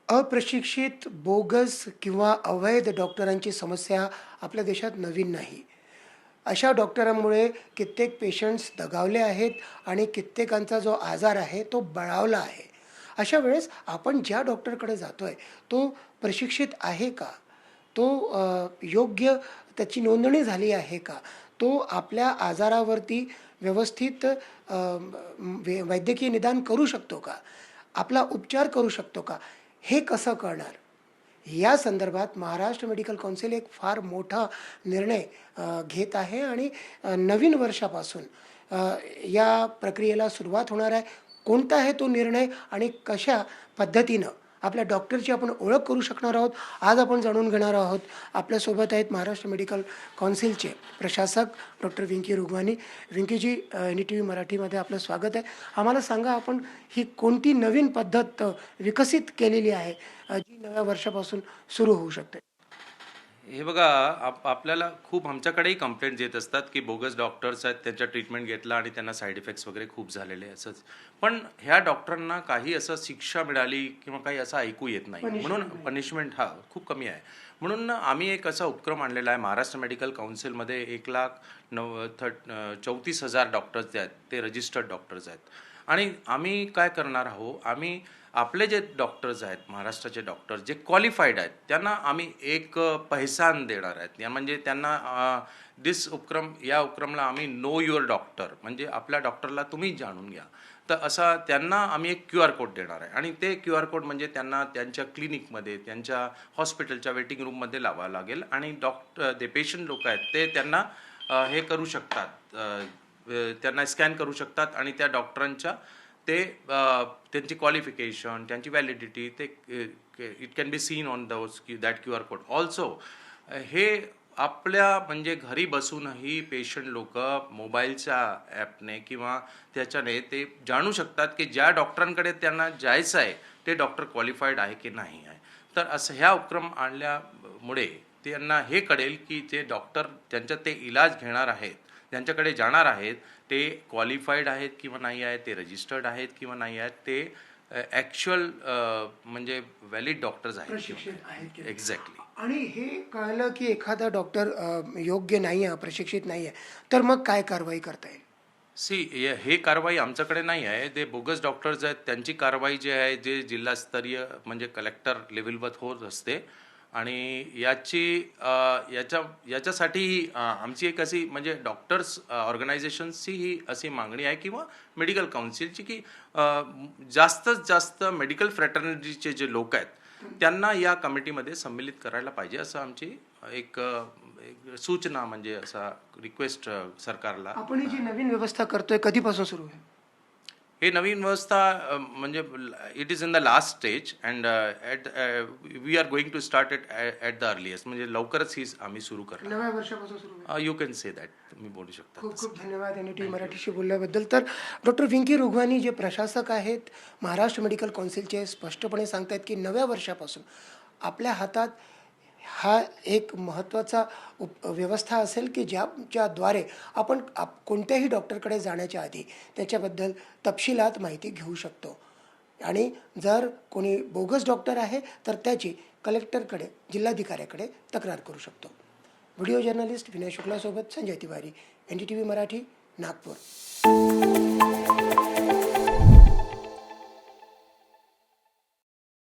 अप्रशिक्षित, bogus किंवा अवैध डॉक्टरांची समस्या आपल्या देशात नवीन नाही. अशा डॉक्टरांमुळे कित्येक पेशंट्स दगावले आहेत आणि कित्येकांचा जो आजार आहे तो बळावला आहे. अशा वेळेस आपण ज्या डॉक्टरकडे जातोय तो प्रशिक्षित आहे का? तो योग्य त्याची नोंदणी झाली आहे का? तो आपल्या आजारावरती व्यवस्थित वैद्यकीय निदान करू शकतो का? आपला उपचार करू शकतो का? हे कसं कळणार? या संदर्भात महाराष्ट्र मेडिकल काउन्सिल एक फार मोठा निर्णय घेत आहे आणि नवीन वर्षापासून या प्रक्रियेला सुरुवात होणार आहे. कोणता आहे तो निर्णय आणि कशा पद्धतीनं आपल्या डॉक्टरची आपण ओळख करू शकणार आहोत, आज आपण जाणून घेणार आहोत. आपल्यासोबत आहेत महाराष्ट्र मेडिकल काउन्सिलचे प्रशासक डॉक्टर विंकी रुगवानी. विंकीजी, NDTV मराठीमध्ये आपलं स्वागत आहे. आम्हाला सांगा, आपण ही कोणती नवीन पद्धत विकसित केलेली आहे जी नव्या वर्षापासून सुरू होऊ शकते? हे बघा, आपल्याला खूप आमच्याकडेही कंप्लेंट येत असतात की बोगस डॉक्टर्स आहेत, त्यांच्या ट्रीटमेंट घेतला आणि त्यांना साईड इफेक्ट्स वगैरे खूप झालेले असंच. पण ह्या डॉक्टरांना काही असं शिक्षा मिळाली किंवा काही असं ऐकू येत नाही, म्हणून पनिशमेंट खूप कमी आहे. म्हणून आम्ही एक असा उपक्रम आणलेला आहे. महाराष्ट्र मेडिकल काउन्सिलमध्ये 1,34,000 डॉक्टर्स जे आहेत ते रजिस्टर्ड डॉक्टर्स आहेत. आणि आम्ही काय करणार आहोत, आम्ही आपले जे डॉक्टर्स आहेत, महाराष्ट्राचे डॉक्टर्स जे क्वालिफाईड आहेत, त्यांना आम्ही एक पहिचान देणार आहेत. म्हणजे त्यांना या उपक्रमला आम्ही नो युअर डॉक्टर, म्हणजे आपल्या डॉक्टरला तुम्ही जाणून घ्या. तर असा त्यांना आम्ही एक QR कोड देणार आहे आणि ते QR कोड म्हणजे त्यांना त्यांच्या क्लिनिकमध्ये, त्यांच्या हॉस्पिटलच्या वेटिंग रूममध्ये लावावं लागेल आणि ते पेशंट लोक आहेत ते त्यांना हे करू शकतात, त्यांना स्कॅन करू शकतात आणि त्या डॉक्टरांच्या त्यांची क्वालिफिकेशन, त्यांची व्हॅलिडिटी ते it can be seen on that QR code. Also हे आपल्या म्हणजे घरी बसूनही पेशंट लोक मोबाईलच्या ॲपने किंवा त्याच्याने ते जाणू शकतात की ज्या डॉक्टरांकडे त्यांना जायचं आहे ते डॉक्टर क्वालिफाईड आहे की नाही आहे. तर असं ह्या उपक्रम आणल्यामुळे त्यांना हे कळेल की जे डॉक्टर त्यांच्या ते इलाज घेणार आहेत, त्यांच्याकडे जाणार आहेत, ते क्वालिफाईड आहेत किंवा नाही आहेत, ते रजिस्टर्ड आहेत किंवा नाही आहेत, ते ॲक्च्युअल म्हणजे व्हॅलिड डॉक्टर्स आहेत. एक्झॅक्टली. आणि हे कळलं की एखादा डॉक्टर योग्य नाही आहे, प्रशिक्षित नाही आहे, तर मग काय कारवाई करता येईल? हे कारवाई आमच्याकडे नाही आहे. ते बोगस डॉक्टर्स आहेत त्यांची कारवाई जी आहे जे जिल्हास्तरीय म्हणजे कलेक्टर लेव्हलवर होत असते. आणि याच्यासाठी आमची एक अशी म्हणजे डॉक्टर्स ऑर्गनायझेशन्सची ही अशी मागणी आहे किंवा मेडिकल काउन्सिलची की जास्तीत जास्त मेडिकल फ्रॅटर्निटीचे जे लोक आहेत त्यांना या कमिटीमध्ये सम्मिलित करायला पाहिजे, असं आमची एक सूचना म्हणजे असा रिक्वेस्ट सरकारला. आपण ही जी नवीन व्यवस्था करतोय कधीपासून सुरू आहे? हे नवीन व्यवस्था म्हणजे it is in the last stage and we are going to start it at the earliest, म्हणजे लवकरच ही आम्ही सुरू करणार. नव्या वर्षापासून सुरू. यू कॅन से दॅट, तुम्ही बोलू शकता. खूप खूप धन्यवाद NDTV मराठीशी बोलल्याबद्दल. तर डॉक्टर विंकी रुगवानी जे प्रशासक आहेत महाराष्ट्र मेडिकल काउन्सिलचे, स्पष्टपणे सांगतायत की नव्या वर्षापासून आपल्या हातात हा एक महत्त्वाचा व्यवस्था असेल की ज्याद्वारे आपण कोणत्याही डॉक्टरकडे जाण्याच्या आधी त्याच्याबद्दल तपशिलात माहिती घेऊ शकतो. आणि जर कोणी बोगस डॉक्टर आहे तर त्याची कलेक्टरकडे, जिल्हाधिकाऱ्याकडे तक्रार करू शकतो. व्हिडिओ जर्नलिस्ट विनय शुक्लासोबत संजय तिवारी, NDTV मराठी, नागपूर.